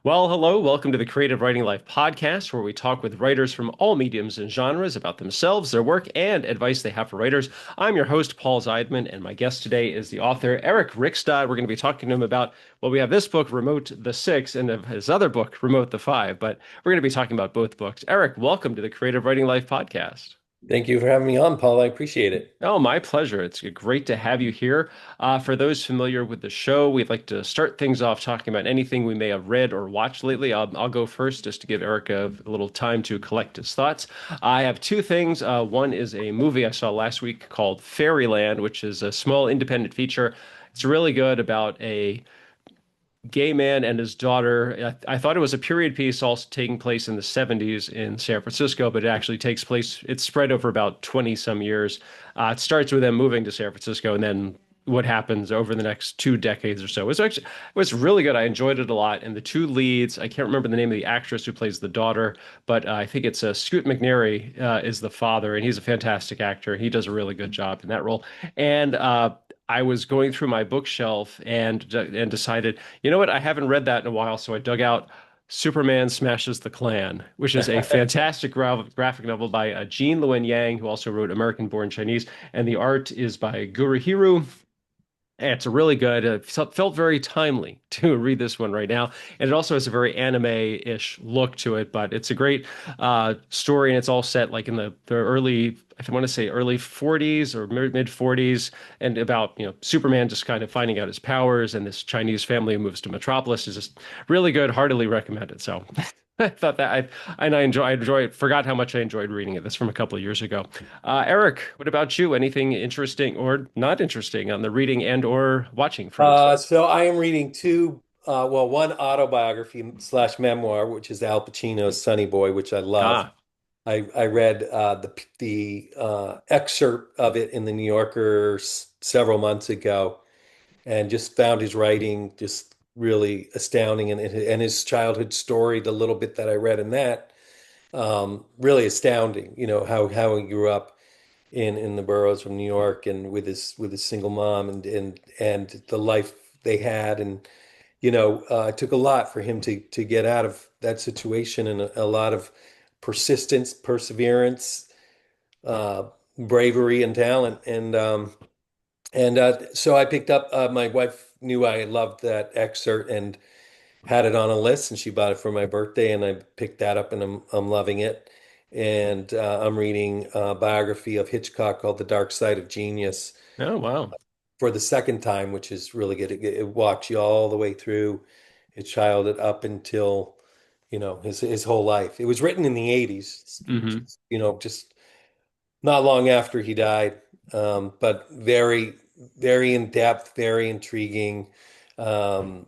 Well, hello. Welcome to the Creative Writing Life podcast, where we talk with writers from all mediums and genres about themselves, their work, and advice they have for writers. I'm your host, Paul Zeidman, and my guest today is the author, Eric Rickstad. We're going to be talking to him about, well, we have this book, Remote the Six, and his other book, Remote the Five, but we're going to be talking about both books. Eric, welcome to the Creative Writing Life podcast. Thank you for having me on, Paul. I appreciate it. Oh, my pleasure. It's great to have you here. For those familiar with the show, we'd like to start things off talking about anything we may have read or watched lately. I'll go first just to give Eric a little time to collect his thoughts. I have two things. One is a movie I saw last week called Fairyland, which is a small independent feature. It's really good about a gay man and his daughter. I thought it was a period piece also taking place in the 70s in San Francisco, but it actually takes place, it's spread over about 20 some years. It starts with them moving to San Francisco and then what happens over the next 2 decades or so. It was really good. I enjoyed it a lot. And the two leads, I can't remember the name of the actress who plays the daughter, but I think it's Scoot McNairy is the father, and he's a fantastic actor. He does a really good job in that role. And I was going through my bookshelf and decided, you know what, I haven't read that in a while, so I dug out Superman Smashes the Klan, which is a fantastic graphic novel by Gene Luen Yang, who also wrote American Born Chinese, and the art is by Gurihiru. And it's a really good. Felt very timely to read this one right now, and it also has a very anime-ish look to it. But it's a great story, and it's all set like in the early, I want to say early 40s or mid 40s, and about Superman just kind of finding out his powers, and this Chinese family who moves to Metropolis is just really good. Heartily recommended. So I thought that I enjoy it. Forgot how much I enjoyed reading it. This from a couple of years ago. Eric, what about you? Anything interesting or not interesting on the reading and or watching front? So I am reading one autobiography slash memoir, which is Al Pacino's Sonny Boy, which I love. Ah, I read the excerpt of it in the New Yorker several months ago, and just found his writing just really astounding, and his childhood story, the little bit that I read in that, really astounding. You know how he grew up in the boroughs of New York, and with his single mom, and the life they had. And it took a lot for him to get out of that situation, and a lot of persistence, perseverance, uh, bravery, and talent. So I picked up. My wife knew I loved that excerpt and had it on a list, and she bought it for my birthday, and I picked that up, and I'm loving it. And I'm reading a biography of Hitchcock called The Dark Side of Genius oh wow. for the second time, which is really good. It walks you all the way through his childhood up until, his whole life. It was written in the 80s, Hmm. just not long after he died, but very, very in depth, very intriguing, and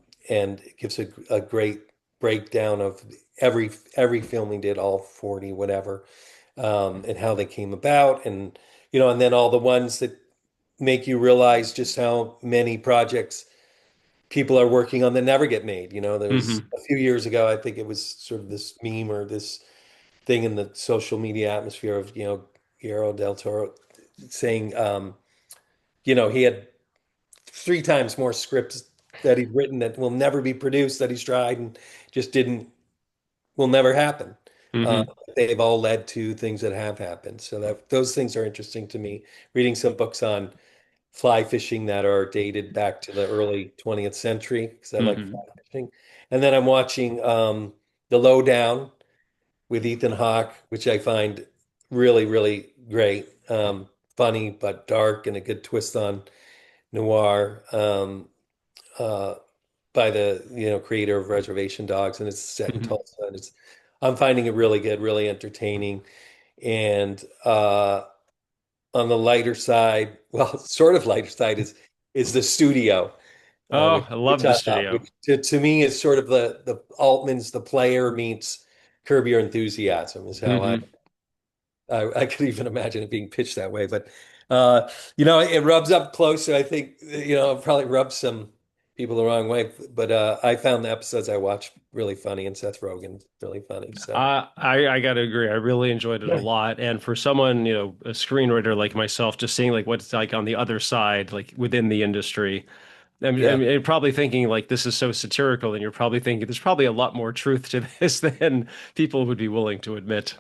it gives a great breakdown of every film he did, all 40, whatever, and how they came about, and then all the ones that make you realize just how many projects people are working on that never get made. There was Hmm. a few years ago, I think it was sort of this meme or this thing in the social media atmosphere of, Guillermo del Toro saying, he had three times more scripts that he'd written that will never be produced, that he's tried and just will never happen. Uh, Hmm. they've all led to things that have happened. So those things are interesting to me. Reading some books on fly fishing that are dated back to the early 20th century, because I like fly Hmm. fishing. And then I'm watching The Lowdown with Ethan Hawke, which I find really, really great. Funny but dark, and a good twist on noir, uh, by the creator of Reservation Dogs, and it's set in Hmm. Tulsa. And I'm finding it really good, really entertaining. And on the lighter side, well, sort of lighter side is The Studio, Oh, I love the studio. which to me is sort of the Altman's The Player meets Curb Your Enthusiasm, is how Hmm. I could even imagine it being pitched that way. But it rubs up close. So I think it probably rubs some people the wrong way. But I found the episodes I watched really funny, and Seth Rogen really funny. So I got to agree. I really enjoyed it a lot. And for someone, a screenwriter like myself, just seeing like what it's like on the other side, like within the industry, I Yeah. mean, and probably thinking like this is so satirical, and you're probably thinking there's probably a lot more truth to this than people would be willing to admit.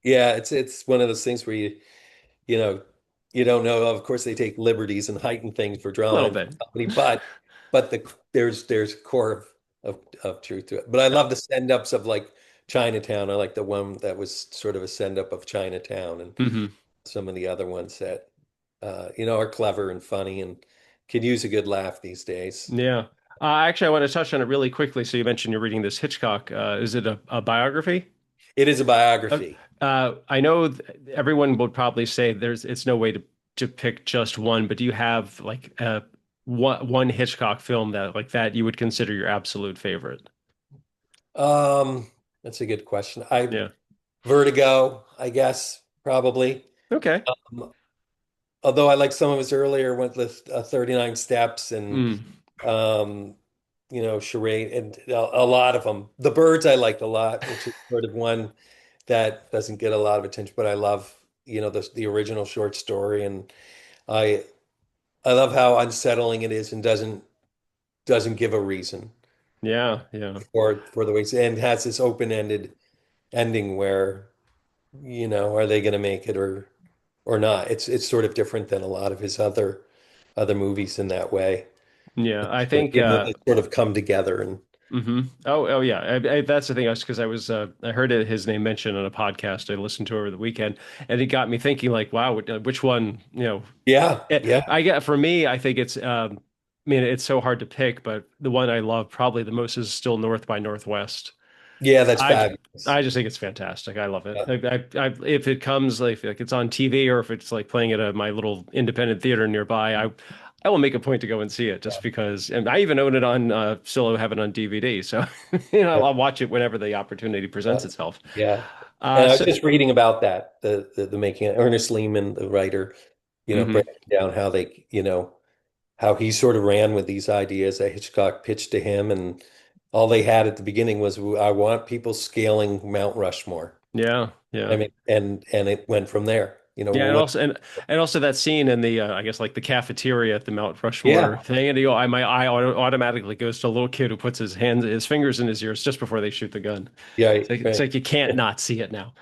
Yeah, it's one of those things where you know, you don't know. Of course, they take liberties and heighten things for A drama little and bit. comedy, but there's a core of truth to it. But I Yeah. love the send-ups of like Chinatown. I like the one that was sort of a send-up of Chinatown, and Hmm. some of the other ones that are clever and funny and could use a good laugh these days. Yeah. Actually, I want to touch on it really quickly. So you mentioned you're reading this Hitchcock. Is it a biography? It is a Uh, biography. I know everyone would probably say it's no way to pick just one, but do you have like one Hitchcock film that like that you would consider your absolute favorite? That's a good question. I Yeah. Vertigo, I guess, probably. Okay. Um, Although I like some of his earlier went with 39 Steps and Mm. um, Charade and a lot of them. The Birds I liked a lot, which is sort of one that doesn't get a lot of attention, but I love, the original short story, and I I love how unsettling it is and doesn't give a reason Yeah. Yeah. for the ways and has this open-ended ending where, are they going to make it or not? It's sort of different than a lot of his other movies in that way. Yeah. I But, think. they sort of come together and Oh yeah. That's the thing. Because I was I heard his name mentioned on a podcast I listened to over the weekend, and it got me thinking like, wow, which one? yeah, yeah, I get for me, I think it's. I mean, it's so hard to pick, but the one I love probably the most is still North by Northwest. yeah, that's I fabulous. I just think it's fantastic. I love it. Yeah, If it comes like it's on TV or if it's like playing at my little independent theater nearby, I will make a point to go and see it just because. And I even own it on still have it on DVD, so yeah, I'll watch it whenever the opportunity yeah. presents itself. Yeah. And I was So. just reading about that, the making it. Ernest Lehman, the writer, Mhm. breaking down how how he sort of ran with these ideas that Hitchcock pitched to him, and all they had at the beginning was, I want people scaling Mount Rushmore. Yeah, I yeah. mean, and it went from there. Yeah, and What? also and also that scene in the I guess like the cafeteria at the Mount Rushmore Yeah, thing, and my eye automatically goes to a little kid who puts his fingers in his ears just before they shoot the gun. yeah, It's right. like you can't not see it now.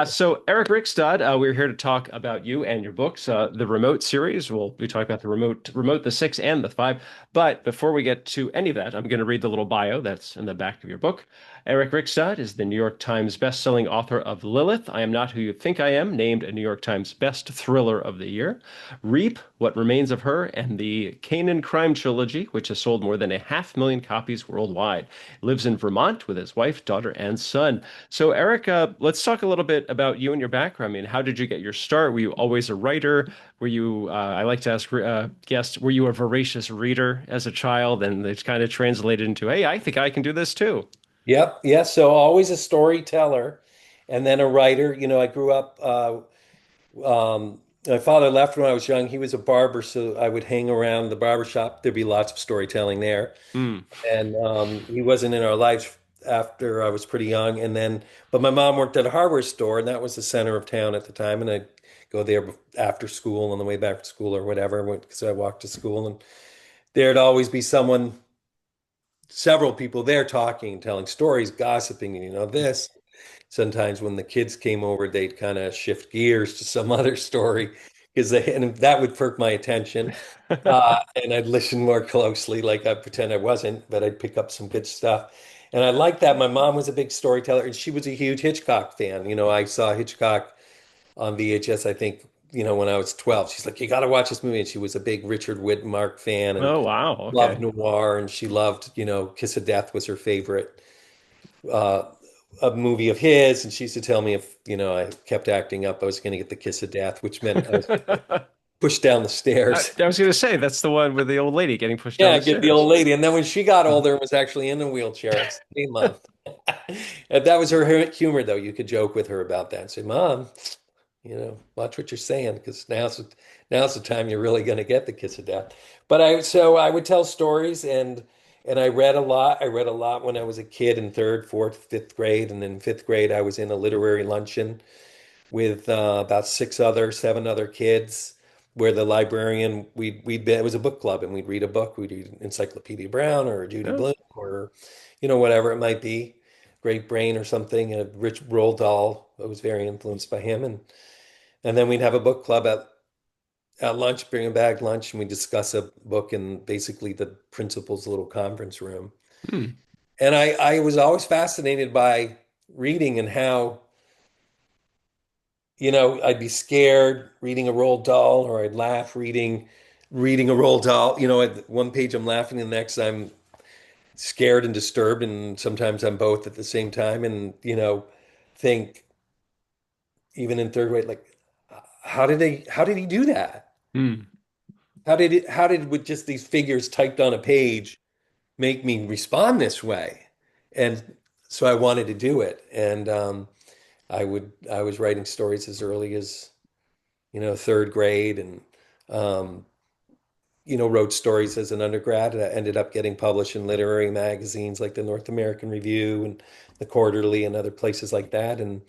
So Eric Rickstad, we're here to talk about you and your books, the Remote series. We'll be talking about the Remote, the 6 and the 5. But before we get to any of that, I'm going to read the little bio that's in the back of your book. Eric Rickstad is the New York Times bestselling author of Lilith, I Am Not Who You Think I Am, named a New York Times Best Thriller of the Year, Reap, What Remains of Her, and the Canaan Crime Trilogy, which has sold more than 500,000 copies worldwide. Lives in Vermont with his wife, daughter, and son. So, Eric, let's talk a little bit about you and your background. I mean, how did you get your start? Were you always a writer? Were you, I like to ask guests, were you a voracious reader as a child? And it's kind of translated into, hey, I think I can do this too. Yep, yeah. So always a storyteller, and then a writer. I grew up. My father left when I was young. He was a barber, so I would hang around the barber shop. There'd be lots of storytelling there. Mm, And he wasn't in our lives after I was pretty young. But my mom worked at a hardware store, and that was the center of town at the time. And I'd go there after school on the way back to school or whatever, because I walked to school. And there'd always be several people there talking, telling stories, gossiping, this. Sometimes when the kids came over, they'd kind of shift gears to some other story and that would perk my attention. And I'd listen more closely, like I'd pretend I wasn't, but I'd pick up some good stuff. And I liked that. My mom was a big storyteller, and she was a huge Hitchcock fan. I saw Hitchcock on VHS, I think, when I was 12. She's like, you got to watch this movie. And she was a big Richard Widmark fan and oh, wow. loved Okay. noir. And she loved, Kiss of Death was her favorite uh, a movie of his. And she used to tell me if, I kept acting up, I was going to get the kiss of death, which meant I was pushed down the stairs. I was going to say that's the one with the old lady getting pushed down Yeah, the get the stairs. old lady. And then when she got older and was actually in a wheelchair, I said, hey, Mom. And that was her humor, though. You could joke with her about that and say, Mom, watch what you're saying, because now's the time you're really going to get the kiss of death. So I would tell stories, and I read a lot. I read a lot when I was a kid in third, fourth, fifth grade. And in fifth grade, I was in a literary luncheon with about 7 other kids. where the librarian we'd be, it was a book club and we'd read a book. We'd read Encyclopedia Brown or Judy Oh. Blume or whatever it might be, Great Brain or something. A Rich Roald Dahl. I was very influenced by him, and then we'd have a book club at lunch, bring a bag lunch, and we discuss a book in basically the principal's little conference room. Hmm. And I was always fascinated by reading and how, I'd be scared reading a Roald Dahl, or I'd laugh reading a Roald Dahl. At one page I'm laughing, and the next I'm scared and disturbed, and sometimes I'm both at the same time. And think even in third grade, like, how did he do that? Hmm. How did with just these figures typed on a page make me respond this way? And so I wanted to do it. And I was writing stories as early as, third grade, and um, wrote stories as an undergrad, and I ended up getting published in literary magazines like the North American Review and the Quarterly and other places like that. And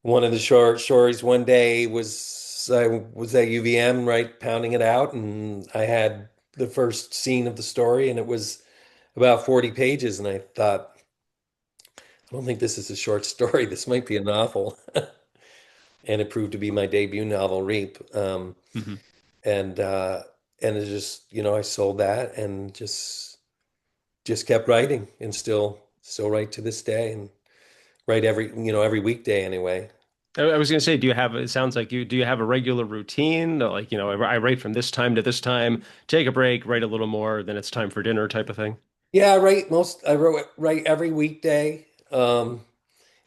one of the short stories one day was I was at UVM, right, pounding it out, and I had the first scene of the story, and it was about 40 pages, and I thought, I don't think this is a short story. This might be a novel. And it proved to be my debut novel, Reap. Hmm. And it just, I sold that and just kept writing, and still write to this day, and write every weekday anyway. I was going to say, do you have, it sounds like do you have a regular routine? Like, I write from this time to this time, take a break, write a little more, then it's time for dinner type of thing. Yeah, I write every weekday. And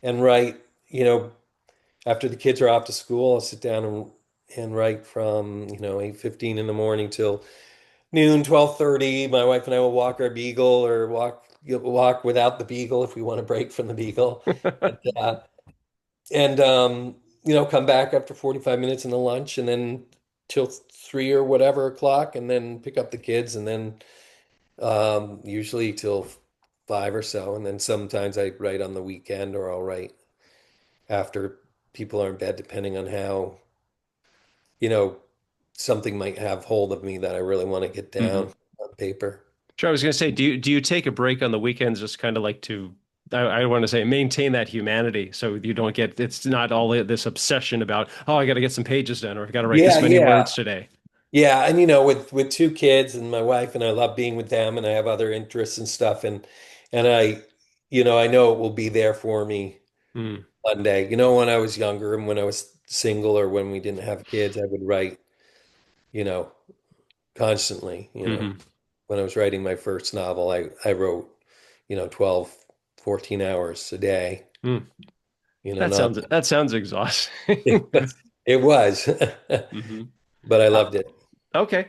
write, you know, after the kids are off to school, I'll sit down and write from, 8:15 in the morning till noon, 12:30. My wife and I will walk our beagle, or walk without the beagle if we want to break from the beagle. And, come back after 45 minutes in the lunch, and then till 3 or whatever o'clock, and then pick up the kids, and then usually till 5 or so. And then sometimes I write on the weekend, or I'll write after people are in bed, depending on how, you know, something might have hold of me that I really want to get Hmm. down on paper. Sure, I was going to say, do you take a break on the weekends, just kind of like to, I want to say, maintain that humanity, so you don't get, it's not all this obsession about, oh, I got to get some pages done, or I got to write Yeah, this many yeah. words today. Yeah, and with two kids and my wife, and I love being with them, and I have other interests and stuff, and I know it will be there for me Mm. one day. When I was younger and when I was single, or when we didn't have kids, I would write, you know, constantly. Hmm. When I was writing my first novel, I wrote, 12, 14 hours a day, Mm. That not sounds that sounds exhausting. it was, it was. Hmm. But I loved it. Okay.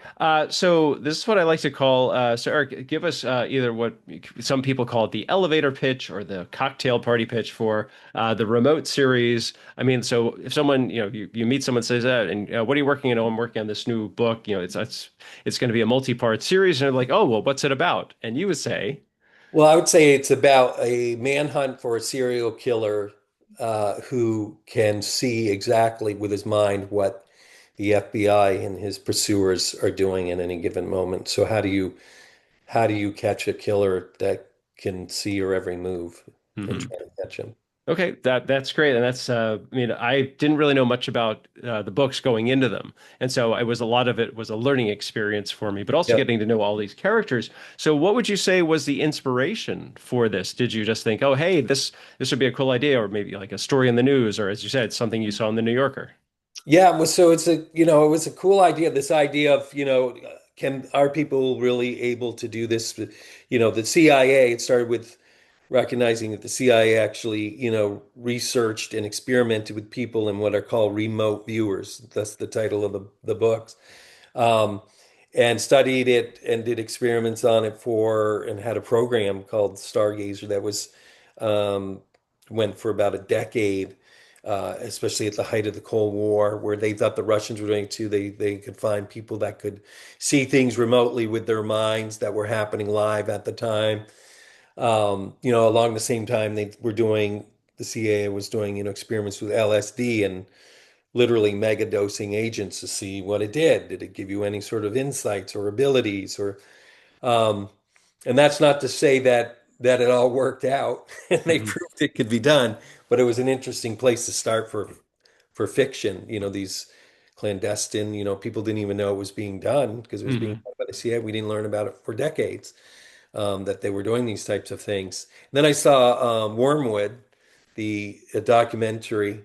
So this is what I like to call, so Eric, give us either what some people call it the elevator pitch or the cocktail party pitch for the remote series. I mean, so if someone, you meet someone says that, and what are you working on? Oh, I'm working on this new book. It's going to be a multi-part series. And they're like, oh, well, what's it about? And you would say, Well, I would say it's about a manhunt for a serial killer who can see exactly with his mind what the FBI and his pursuers are doing in any given moment. So how do you catch a killer that can see your every move and mhm. try to catch him? Okay, that's great, and that's I mean, I didn't really know much about the books going into them, and so it was a lot of it was a learning experience for me, but also Yep. getting to know all these characters. So, what would you say was the inspiration for this? Did you just think, oh, hey, this would be a cool idea, or maybe like a story in the news, or as you said, something you saw in the New Yorker? Yeah, well, so it was a cool idea. This idea of, are people really able to do this? The CIA, it started with recognizing that the CIA actually, researched and experimented with people in what are called remote viewers. That's the title of the books. Um, and studied it and did experiments on it and had a program called Stargazer that um, went for about a decade, especially at the height of the Cold War, where they thought the Russians were doing it too. They could find people that could see things remotely with their minds that were happening live at the time. Along the same time the CIA was doing, experiments with LSD, and literally mega dosing agents to see what it did. Did it give you any sort of insights or abilities or um, and that's not to say that it all worked out and they Hmm. proved it could be done, but it was an interesting place to start for fiction. These clandestine, people didn't even know it was being done because it was being Hmm. done by the CIA. We didn't learn about it for decades, that they were doing these types of things. And then I saw Wormwood, the a documentary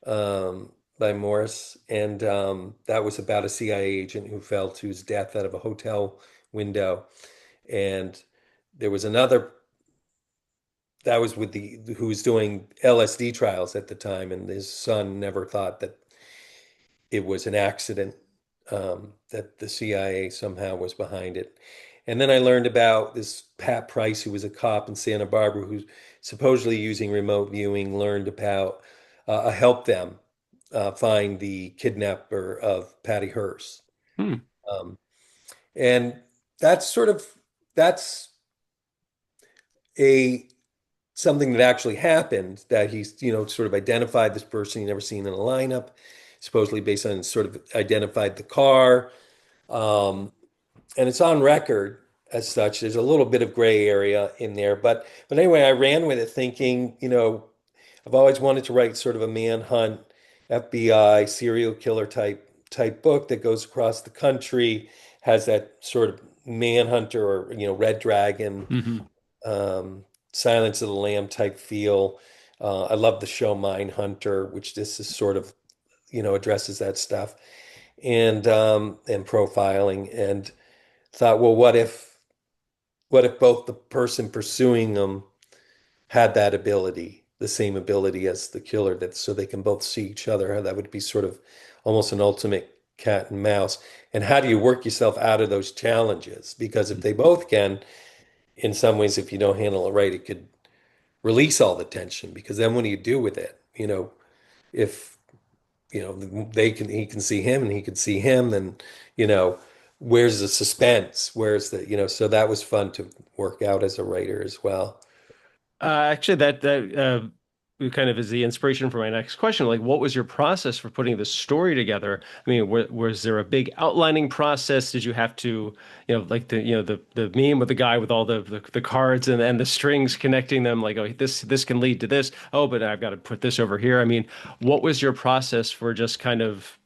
by Morris, and that was about a CIA agent who fell to his death out of a hotel window. And there was another that was with the who was doing LSD trials at the time, and his son never thought that it was an accident, that the CIA somehow was behind it. And then I learned about this Pat Price, who was a cop in Santa Barbara, who supposedly using remote viewing learned about helped them find the kidnapper of Patty Hearst. Hmm. Um, and that's sort of that's a something that actually happened, that he's, sort of identified this person he never seen in a lineup, supposedly based on sort of identified the car. Um, and it's on record as such. There's a little bit of gray area in there, but anyway, I ran with it thinking, I've always wanted to write sort of a manhunt, FBI serial killer type book that goes across the country, has that sort of manhunter or Red Dragon, Hmm. um, Silence of the Lamb type feel. I love the show Mindhunter, which this is sort of, addresses that stuff, and profiling, and thought, well, what if both the person pursuing them had that ability, the same ability as the killer, that so they can both see each other? How that would be sort of almost an ultimate cat and mouse. And how do you work yourself out of those challenges? Because if they both can, in some ways, if you don't handle it right, it could release all the tension, because then what do you do with it? If he can see him and he can see him, then you know where's the suspense? Where's the so that was fun to work out as a writer as well. Actually, that kind of is the inspiration for my next question. Like, what was your process for putting the story together? I mean, was there a big outlining process? Did you have to, like the meme with the guy with all the cards and the strings connecting them, like, oh, this can lead to this. Oh, but I've got to put this over here. I mean, what was your process for just kind of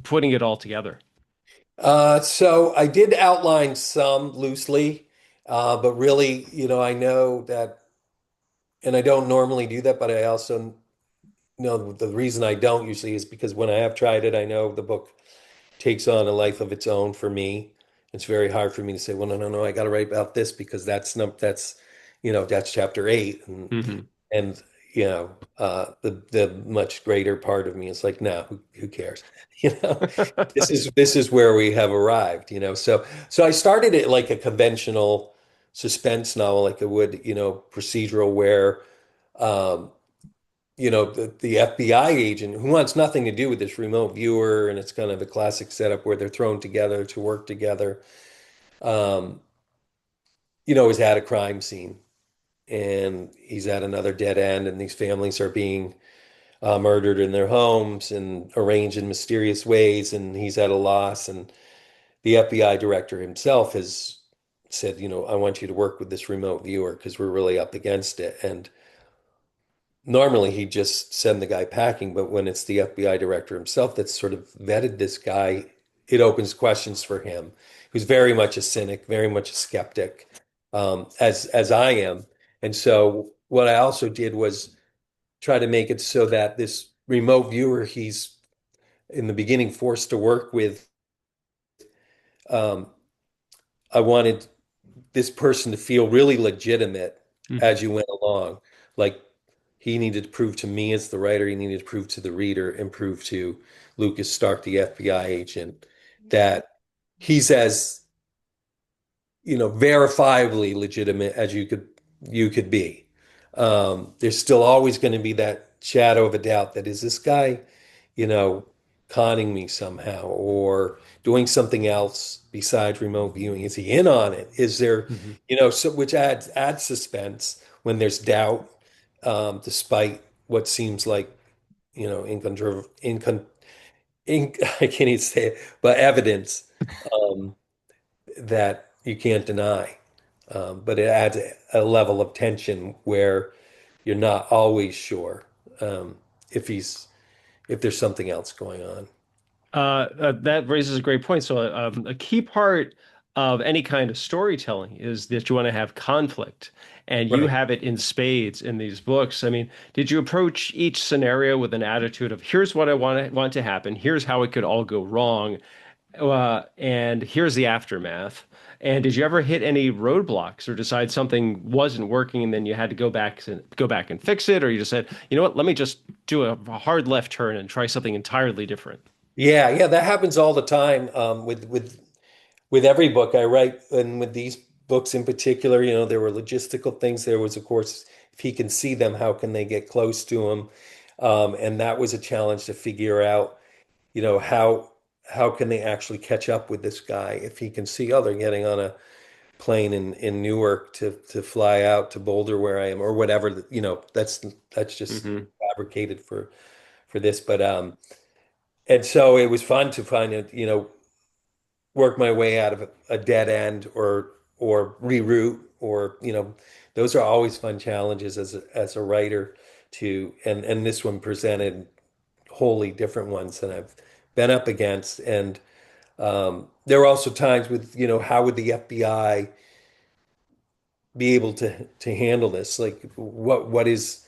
putting it all together? So I did outline some loosely, but really, I know that, and I don't normally do that, but I also know the reason I don't usually is because when I have tried it, I know the book takes on a life of its own for me. It's very hard for me to say, well, no, no, no, I got to write about this because that's chapter 8, Hmm. and the much greater part of me is like, no, who cares? You know, this is where we have arrived. So I started it like a conventional suspense novel, like it would, procedural, where um, the FBI agent who wants nothing to do with this remote viewer, and it's kind of a classic setup where they're thrown together to work together, um, is at a crime scene, and he's at another dead end, and these families are being murdered in their homes and arranged in mysterious ways, and he's at a loss. And the FBI director himself has said, I want you to work with this remote viewer because we're really up against it. And normally he'd just send the guy packing, but when it's the FBI director himself that's sort of vetted this guy, it opens questions for him, who's very much a cynic, very much a skeptic, as I am. And so what I also did was try to make it so that this remote viewer he's in the beginning forced to work with, um, I wanted this person to feel really legitimate Hmm. as you went along. Like he needed to prove to me as the writer, he needed to prove to the reader and prove to Lucas Stark, the FBI agent, that he's as, verifiably legitimate as you could be. There's still always going to be that shadow of a doubt that is this guy, you know, conning me somehow or doing something else besides remote viewing? Is he in on it? Is there, Hmm. so which adds suspense when there's doubt, despite what seems like, incontro I can't even say it, but evidence um, that you can't deny. But it adds a level of tension where you're not always sure um, if he's if there's something else going on. That raises a great point. So, a key part of any kind of storytelling is that you want to have conflict, and you Right. have it in spades in these books. I mean, did you approach each scenario with an attitude of here's what I want to happen, here's how it could all go wrong, and here's the aftermath? And did you ever hit any roadblocks or decide something wasn't working and then you had to go back and fix it, or you just said, you know what, let me just do a hard left turn and try something entirely different? Yeah, yeah, that happens all the time with every book I write, and with these books in particular. There were logistical things. There was, of course, if he can see them, how can they get close to him? And that was a challenge to figure out. How can they actually catch up with this guy if he can see, oh, they're getting on a plane in Newark to fly out to Boulder where I am, or whatever. That's just Hmm. fabricated for this, but and so it was fun to find it, work my way out of a dead end or reroute, or those are always fun challenges as a writer and this one presented wholly different ones than I've been up against. And there were also times with, how would the FBI be able to handle this? Like what is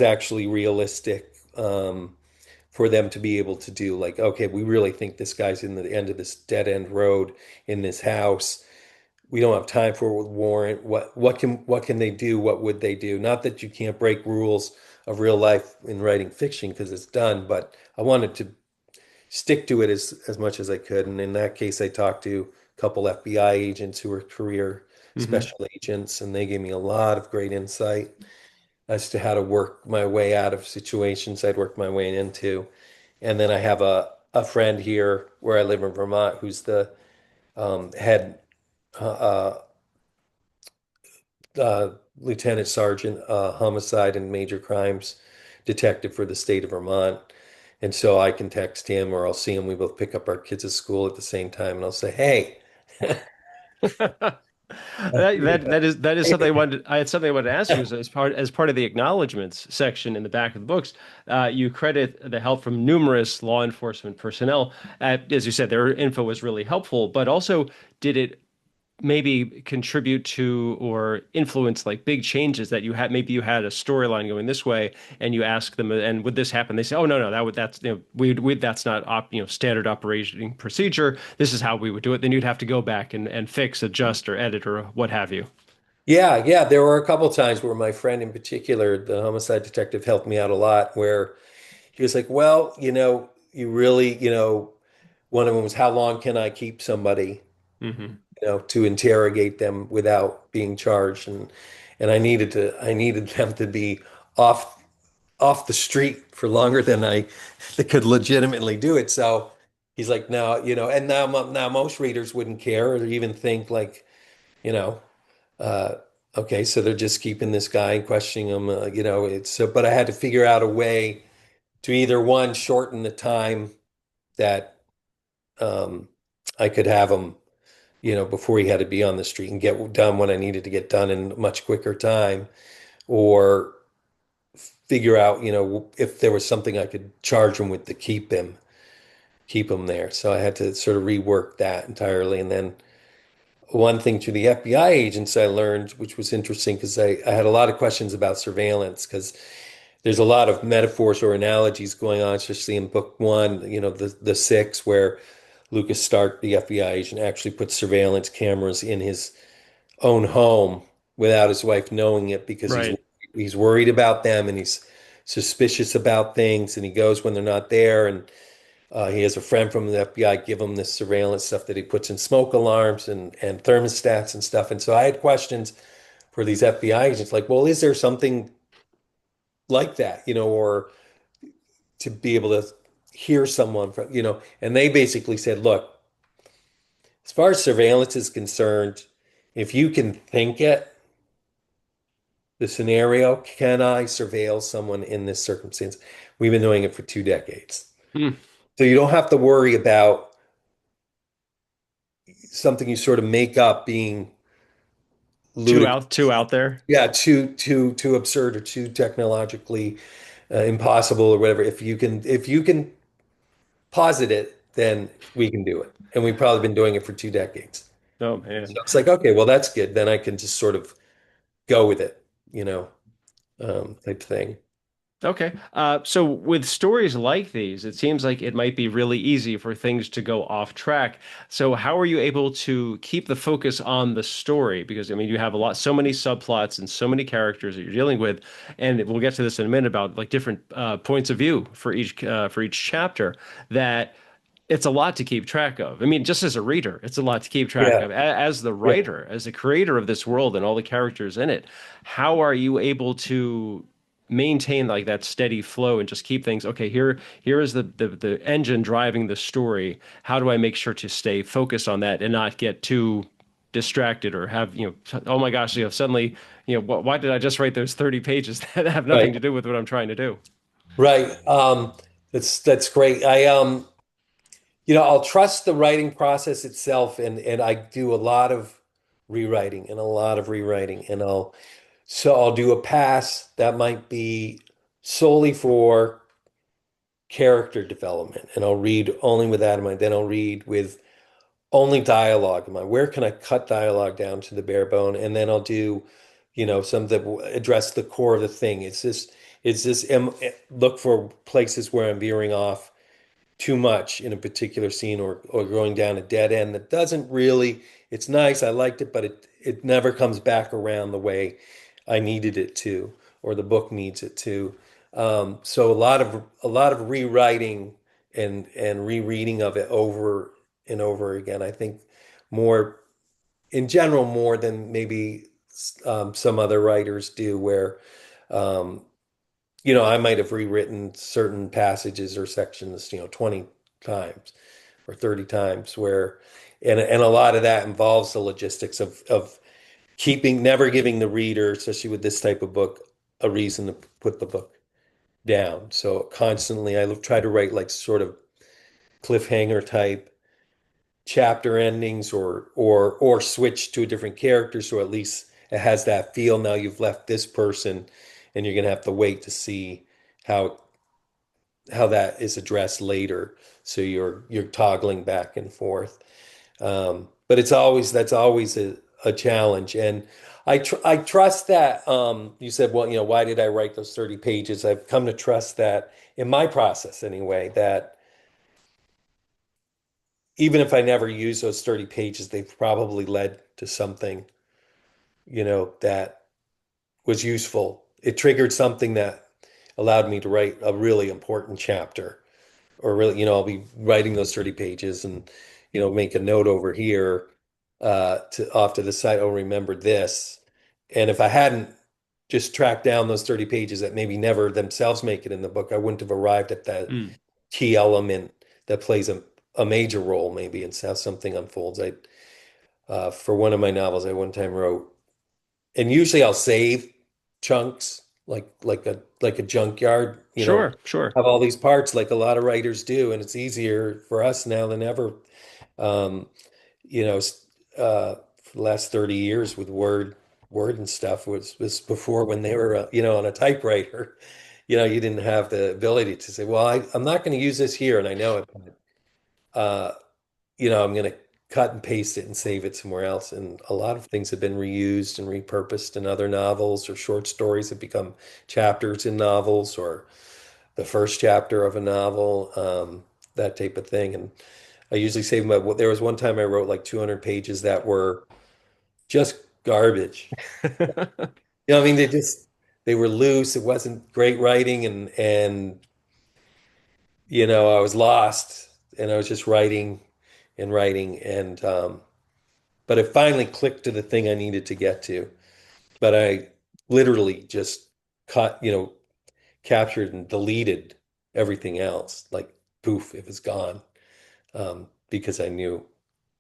actually realistic for them to be able to do? Like, okay, we really think this guy's in the end of this dead end road in this house. We don't have time for a warrant. What can they do? What would they do? Not that you can't break rules of real life in writing fiction because it's done, but I wanted to stick to it as much as I could. And in that case, I talked to a couple FBI agents who were career Hmm. special agents, and they gave me a lot of great insight as to how to work my way out of situations I'd worked my way into. And then I have a friend here where I live in Vermont who's the head uh, Lieutenant Sergeant, homicide and major crimes detective for the state of Vermont. And so I can text him or I'll see him. We both pick up our kids at school at the same time. And I'll say, hey, That is something I had something I wanted to ask you as part of the acknowledgments section in the back of the books. You credit the help from numerous law enforcement personnel. As you said, their info was really helpful, but also did it maybe contribute to or influence like big changes that you had? Maybe you had a storyline going this way and you ask them, and would this happen? They say, oh, no, no, that's we that's not standard operating procedure. This is how we would do it. Then you'd have to go back and fix, adjust, or edit, or what have you. yeah, yeah. There were a couple times where my friend in particular, the homicide detective, helped me out a lot, where he was like, well, you really, one of them was, how long can I keep somebody, Hmm. to interrogate them without being charged? And I needed them to be off off the street for longer than I could legitimately do it. So he's like, no, and now most readers wouldn't care or even think like, you know, uh, okay, so they're just keeping this guy and questioning him, it's so, but I had to figure out a way to either one, shorten the time that um, I could have him, before he had to be on the street and get done what I needed to get done in a much quicker time, or figure out, if there was something I could charge him with to keep him there. So I had to sort of rework that entirely. And then one thing through the FBI agents I learned, which was interesting because I had a lot of questions about surveillance because there's a lot of metaphors or analogies going on, especially in book one, the six, where Lucas Stark, the FBI agent, actually puts surveillance cameras in his own home without his wife knowing it because he's Right. he's worried about them and he's suspicious about things, and he goes when they're not there. And he has a friend from the FBI give him this surveillance stuff that he puts in smoke alarms and thermostats and stuff. And so I had questions for these FBI agents like, well, is there something like that, or to be able to hear someone from, and they basically said, look, as far as surveillance is concerned, if you can think it, the scenario, can I surveil someone in this circumstance? We've been doing it for 2 decades. Hmm. So you don't have to worry about something you sort of make up being ludicrous. Too out there. Yeah, too absurd or too technologically impossible or whatever. If you can posit it, then we can do it. And we've probably been doing it for 2 decades. Oh So man. it's like, okay, well, that's good. Then I can just sort of go with it, you know, type thing. Okay. So with stories like these, it seems like it might be really easy for things to go off track. So how are you able to keep the focus on the story? Because I mean, you have so many subplots and so many characters that you're dealing with, and we'll get to this in a minute about like different points of view for each chapter that it's a lot to keep track of. I mean, just as a reader, it's a lot to keep track Yeah, of. As the yeah, writer, as the creator of this world and all the characters in it, how are you able to maintain like that steady flow and just keep things okay, here is the engine driving the story. How do I make sure to stay focused on that and not get too distracted or have, oh my gosh, suddenly, why did I just write those 30 pages that have nothing right, to do with what I'm trying to do? right. That's great. I'll trust the writing process itself, and I do a lot of rewriting and a lot of rewriting, and I'll do a pass that might be solely for character development, and I'll read only with that in mind. Then I'll read with only dialogue in mind. Where can I cut dialogue down to the bare bone? And then I'll do, some that will address the core of the thing. Look for places where I'm veering off too much in a particular scene or going down a dead end that doesn't really, it's nice, I liked it, but it never comes back around the way I needed it to, or the book needs it to. So a lot of rewriting and rereading of it over and over again. I think more in general, more than maybe some other writers do, where um, I might have rewritten certain passages or sections, 20 times or 30 times and a lot of that involves the logistics of never giving the reader, especially with this type of book, a reason to put the book down. So constantly I try to write like sort of cliffhanger type chapter endings or switch to a different character so at least it has that feel. Now you've left this person and you're going to have to wait to see how how that is addressed later. So you're toggling back and forth. But that's always a challenge. And I trust that you said, well, why did I write those 30 pages? I've come to trust that in my process anyway, that even if I never use those 30 pages, they've probably led to something, that was useful. It triggered something that allowed me to write a really important chapter. Or really, I'll be writing those 30 pages and, make a note over here to off to the side. Oh, remember this. And if I hadn't just tracked down those 30 pages that maybe never themselves make it in the book, I wouldn't have arrived at that Mm. key element that plays a major role maybe and how something unfolds. For one of my novels, I one time wrote, and usually I'll save chunks like a junkyard, Sure, sure. have all these parts like a lot of writers do, and it's easier for us now than ever. Um, you know, for the last 30 years with Word and stuff was before when they were on a typewriter. You didn't have the ability to say, well, I'm not going to use this here, and I know it, but uh, I'm going to cut and paste it and save it somewhere else. And a lot of things have been reused and repurposed in other novels, or short stories have become chapters in novels, or the first chapter of a novel, that type of thing. And I usually save my, well, there was one time I wrote like 200 pages that were just garbage. I mean, they were loose. It wasn't great writing, and I was lost, and I was just writing and writing, and but it finally clicked to the thing I needed to get to. But I literally just cut, captured and deleted everything else. Like poof, it was gone, because I knew.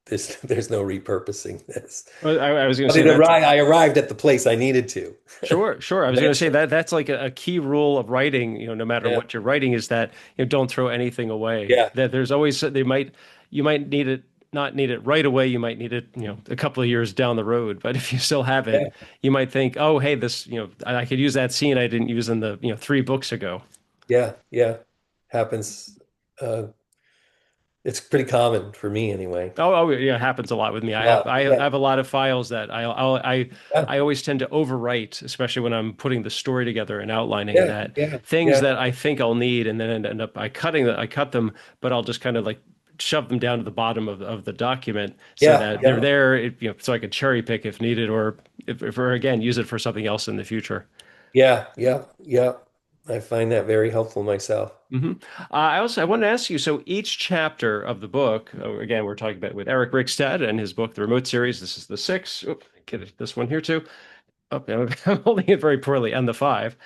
there's no repurposing this. Well, I was going to But say that. I arrived at the place I needed to Sure, sure. I was going to say eventually. that that's like a key rule of writing, no matter Yeah, what you're writing, is that don't throw anything away. yeah, That there's always you might need it, not need it right away. You might need it, a couple of years down the road. But if you still have yeah, it, you might think, oh, hey, this, I could use that scene I didn't use in the, 3 books ago. yeah, yeah. Happens. Uh, it's pretty common for me anyway. Oh, yeah, it happens a lot with me. Yeah, I yeah, have a lot of files that yeah, I always tend to overwrite, especially when I'm putting the story together and outlining yeah, that yeah, things yeah, that I think I'll need, and then end up I cut them, but I'll just kind of like shove them down to the bottom of the document so yeah, that they're yeah, there, so I could cherry pick if needed, or if or again use it for something else in the future. yeah, yeah, yeah. I find that very helpful myself. hmm I wanted to ask you. So each chapter of the book, again, we're talking about with Eric Rickstad and his book, The Remote Series. This is the six. Oh, get this one here too. Oh, I'm holding it very poorly. And the five.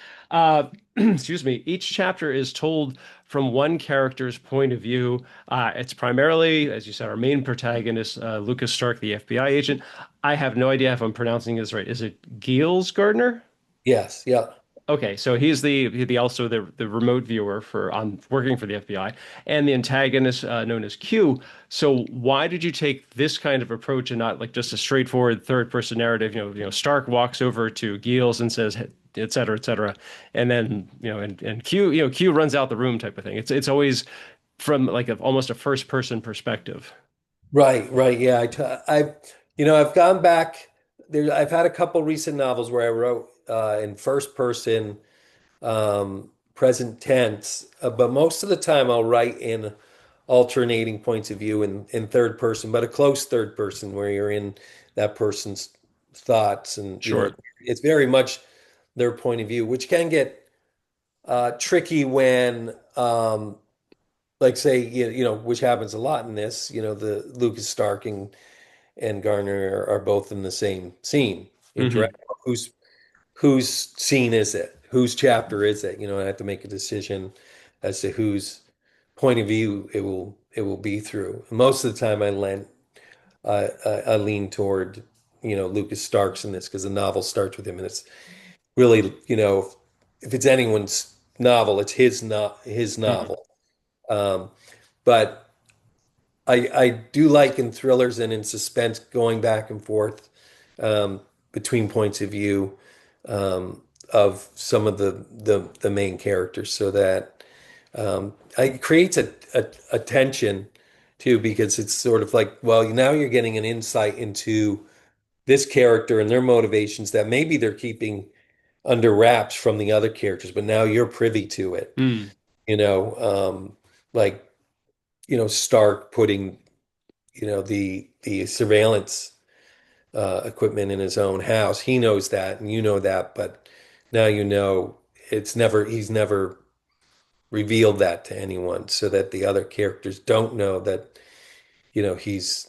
Excuse me. Each chapter is told from one character's point of view. It's primarily, as you said, our main protagonist, Lucas Stark, the FBI agent. I have no idea if I'm pronouncing this right. Is it Giles Gardner? Yes, yeah. Okay, so he's the also the remote viewer for on working for the FBI, and the antagonist known as Q. So why did you take this kind of approach and not like just a straightforward third person narrative? Stark walks over to Giles and says, et cetera, and then and Q Q runs out the room type of thing. It's always from like almost a first person perspective. Right, right. Yeah, I've gone back there. I've had a couple recent novels where I wrote in first person, present tense, but most of the time I'll write in alternating points of view in third person, but a close third person where you're in that person's thoughts, and Sure. it's very much their point of view, which can get tricky when like say which happens a lot in this, the Lucas Stark and Garner are both in the same scene hmm interact. Whose scene is it? Whose chapter is it? I have to make a decision as to whose point of view it will be through. Most of the time, I lean toward Lucas Stark's in this because the novel starts with him, and it's really if it's anyone's novel, it's his hmm novel. Um, but I do like in thrillers and in suspense going back and forth between points of view of some of the main characters, so that it creates a tension too, because it's sort of like, well, now you're getting an insight into this character and their motivations that maybe they're keeping under wraps from the other characters, but now you're privy to it. Mm. You know, like Stark putting the surveillance equipment in his own house. He knows that, and you know that, but now he's never revealed that to anyone, so that the other characters don't know that he's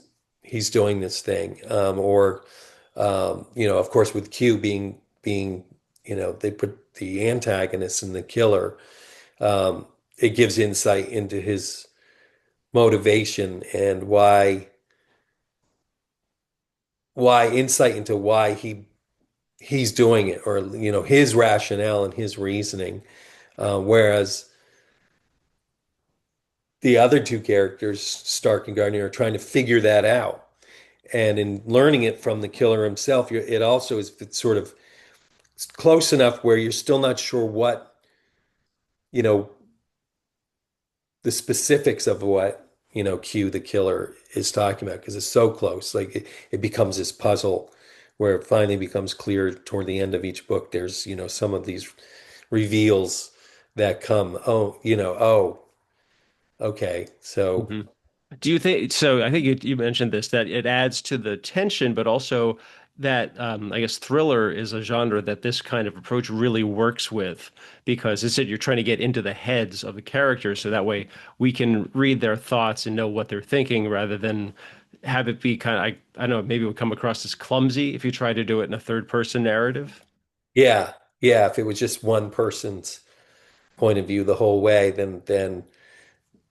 doing this thing. Or of course, with Q being they put the antagonist and the killer. It gives insight into his motivation and why insight into why he's doing it, or his rationale and his reasoning, whereas the other two characters, Stark and Gardner, are trying to figure that out, and in learning it from the killer himself, it also is sort of close enough where you're still not sure what you know the specifics of what Q the killer is talking about, because it's so close. Like it becomes this puzzle where it finally becomes clear toward the end of each book. There's some of these reveals that come. Oh, okay. So hmm Do you think so? I think you mentioned this that it adds to the tension, but also that I guess thriller is a genre that this kind of approach really works with because it said you're trying to get into the heads of the characters, so that way we can read their thoughts and know what they're thinking rather than have it be kind of I don't know, maybe it would come across as clumsy if you try to do it in a third person narrative. yeah, yeah. If it was just one person's point of view the whole way, then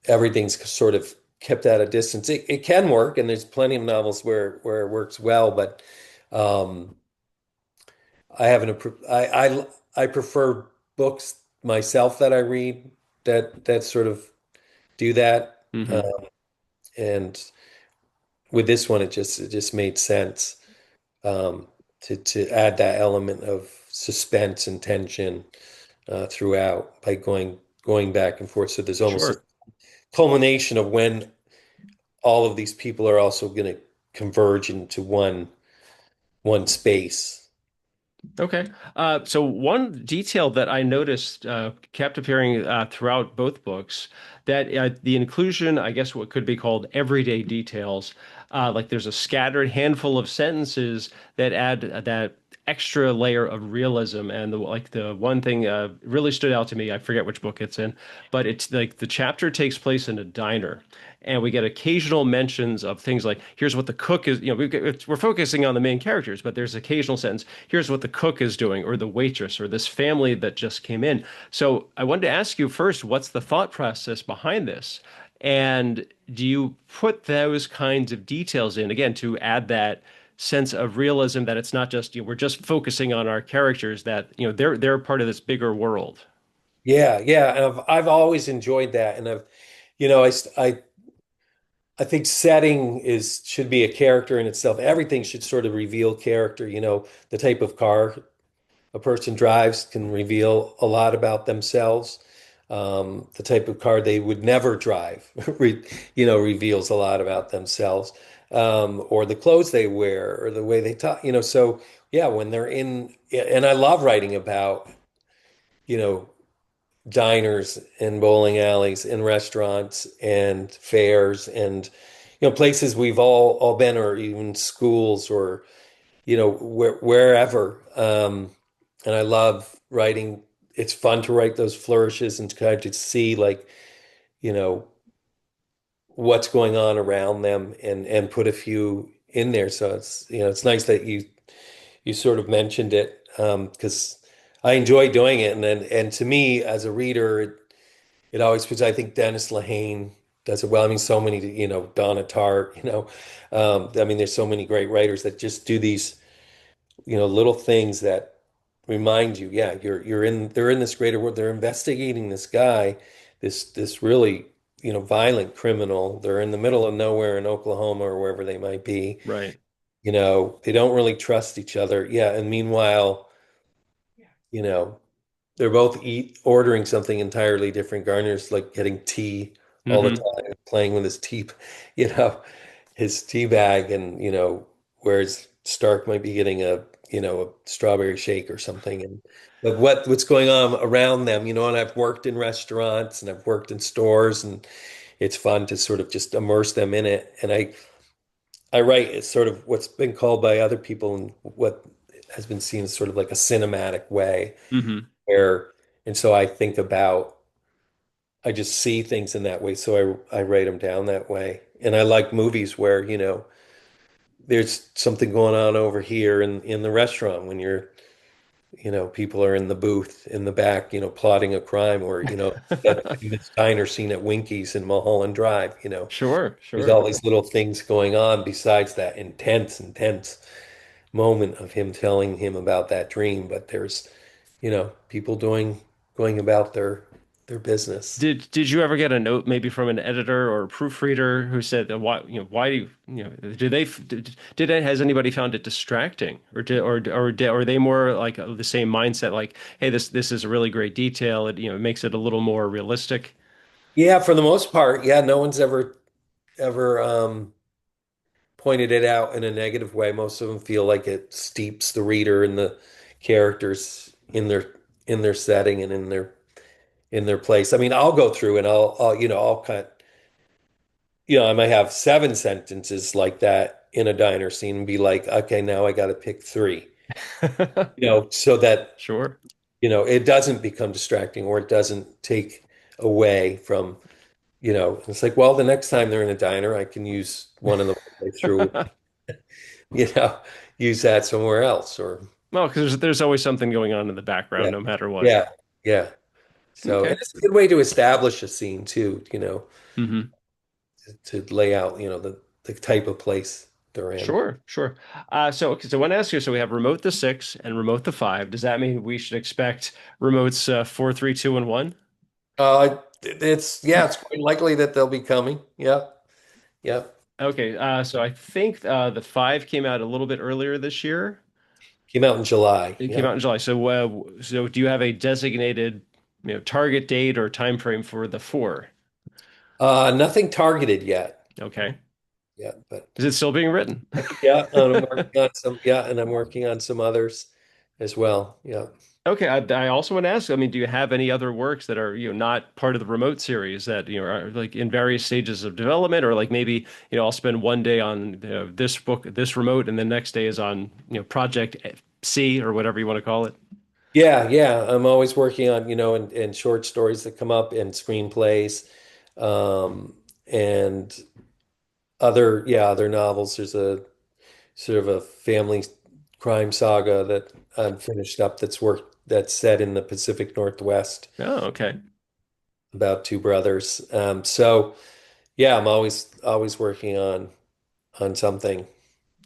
everything's sort of kept at a distance. It can work, and there's plenty of novels where it works well, but um, I haven't. I prefer books myself that I read that sort of do that. Hmm. And with this one, it just made sense to add that element of suspense and tension throughout by going back and forth. So there's almost a Sure. culmination of when all of these people are also going to converge into one space. Okay. So one detail that I noticed kept appearing throughout both books, that the inclusion, I guess what could be called everyday details, like there's a scattered handful of sentences that add that extra layer of realism. And the one thing really stood out to me, I forget which book it's in, but it's like the chapter takes place in a diner. And we get occasional mentions of things like, here's what the cook is, we're focusing on the main characters, but there's occasional sentence, here's what the cook is doing, or the waitress, or this family that just came in. So I wanted to ask you first, what's the thought process behind this? And do you put those kinds of details in, again, to add that sense of realism that it's not just, we're just focusing on our characters, that, they're part of this bigger world? Yeah, yeah, and I've always enjoyed that, and you know, I think setting is should be a character in itself. Everything should sort of reveal character. The type of car a person drives can reveal a lot about themselves. The type of car they would never drive, reveals a lot about themselves. Or the clothes they wear, or the way they talk. So yeah, when they're in, and I love writing about, you know, diners and bowling alleys and restaurants and fairs and places we've all been, or even schools, or wherever. And I love writing. It's fun to write those flourishes and to kind of see, like, you know what's going on around them, and put a few in there. So it's nice that you sort of mentioned it, because I enjoy doing it. And to me, as a reader, it always, because I think Dennis Lehane does it well. I mean, so many, Donna Tartt, I mean, there's so many great writers that just do these, little things that remind you, yeah, they're in this greater world. They're investigating this guy, this really, violent criminal. They're in the middle of nowhere in Oklahoma or wherever they might be. Right. They don't really trust each other. Yeah, and meanwhile, you know, they're both ordering something entirely different. Garner's like getting tea all the Hmm. time, playing with his tea, you know, his tea bag, and whereas Stark might be getting a strawberry shake or something. And but what's going on around them, and I've worked in restaurants and I've worked in stores, and it's fun to sort of just immerse them in it. And I write, it's sort of what's been called by other people, and what has been seen as sort of like a cinematic way, Hmm. where, and so I just see things in that way. So I write them down that way. And I like movies where, there's something going on over here in the restaurant when people are in the booth in the back, plotting a crime, or, that famous diner scene at Winky's in Mulholland Drive, Sure, there's sure. all these little things going on besides that intense moment of him telling him about that dream. But there's, people going about their business. Did you ever get a note maybe from an editor or a proofreader who said why why do do they did it, has anybody found it distracting, or are they more like the same mindset, like, hey, this is a really great detail, it makes it a little more realistic? Yeah, for the most part, yeah, no one's ever pointed it out in a negative way. Most of them feel like it steeps the reader and the characters in their setting and in their place. I mean, I'll go through and I'll cut, I might have 7 sentences like that in a diner scene and be like, okay, now I got to pick three, so that, Sure. it doesn't become distracting, or it doesn't take away from, it's like, well, the next time they're in a diner, I can use one of the way through, you know, use that somewhere else, or Well, because there's always something going on in the background yeah, no matter what. yeah, yeah. So, and Okay. it's a good way to establish a scene too, Hmm. to lay out, the type of place they're in. Sure, sure. Okay, so I want to ask you, so we have remote the six and remote the five. Does that mean we should expect remotes four, three, two, and one? It's quite likely that they'll be coming. Yep, yep. Okay, so I think the five came out a little bit earlier this year. Came out in July. It came out Yep. in July. So do you have a designated, target date or time frame for the four? Nothing targeted yet. Okay. Yeah, but Is it still being written? yeah, and I'm working on some. Yeah, and I'm working on some others as well. Yeah. Okay, I also want to ask, I mean, do you have any other works that are, not part of the remote series that, are like in various stages of development, or like maybe, I'll spend one day on this book, this remote, and the next day is on, Project C or whatever you want to call it. Yeah, yeah. I'm always working on, and short stories that come up and screenplays, and other novels. There's a sort of a family crime saga that I'm finished up that's set in the Pacific Northwest Oh, okay. about two brothers. So yeah, I'm always working on something.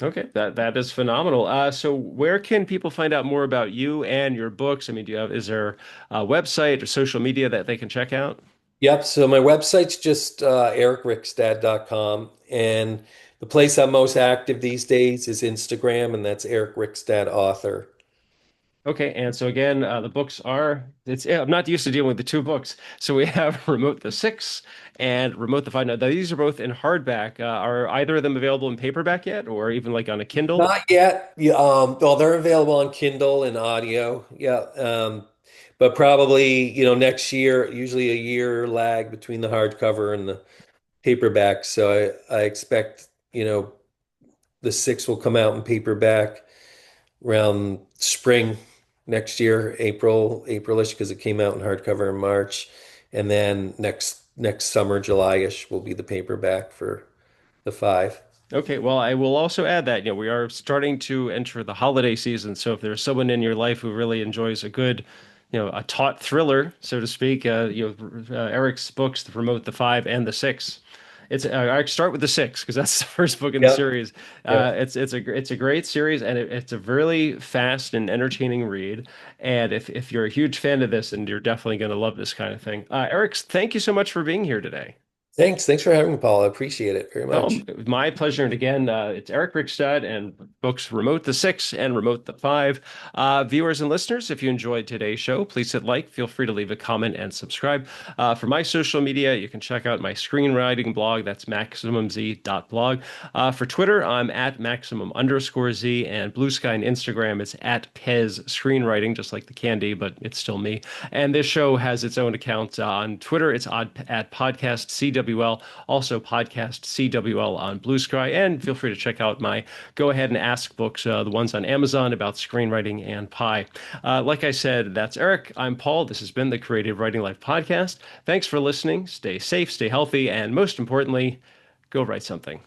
Okay, that is phenomenal. So where can people find out more about you and your books? I mean, is there a website or social media that they can check out? Yep. So my website's just ericrickstad.com. And the place I'm most active these days is Instagram, and that's Eric Rickstad author. Okay, and so again, the books are yeah, I'm not used to dealing with the two books. So we have Remote the Six and Remote the Five. Now, these are both in hardback. Are either of them available in paperback yet, or even like on a Kindle? Not yet. Yeah, well, they're available on Kindle and audio. Yeah. But probably, next year, usually a year lag between the hardcover and the paperback. So I expect, the six will come out in paperback around spring next year, Aprilish, because it came out in hardcover in March, and then next summer, July-ish, will be the paperback for the five. Okay, well, I will also add that, we are starting to enter the holiday season. So if there's someone in your life who really enjoys a good, a taut thriller, so to speak, Eric's books, The Remote, The Five, and The Six. I start with The Six because that's the first book in the Yep. series. Yep. It's a great series, and it's a really fast and entertaining read. And if you're a huge fan of this, and you're definitely going to love this kind of thing. Eric, thank you so much for being here today. Thanks for having me, Paul. I appreciate it very Oh, much. my pleasure. And again, it's Eric Rickstad and books Remote the Six and Remote the Five. Viewers and listeners, if you enjoyed today's show, please hit like. Feel free to leave a comment and subscribe. For my social media, you can check out my screenwriting blog. That's maximumz.blog. For Twitter, I'm at maximum_Z, and Blue Sky and Instagram is at Pez Screenwriting, just like the candy, but it's still me. And this show has its own account on Twitter. It's at Podcast CWL, also Podcast CWL on Blue Sky. And feel free to check out my Go Ahead and Ask books, the ones on Amazon about screenwriting and pie. Like I said, that's Eric. I'm Paul. This has been the Creative Writing Life podcast. Thanks for listening. Stay safe, stay healthy, and most importantly, go write something.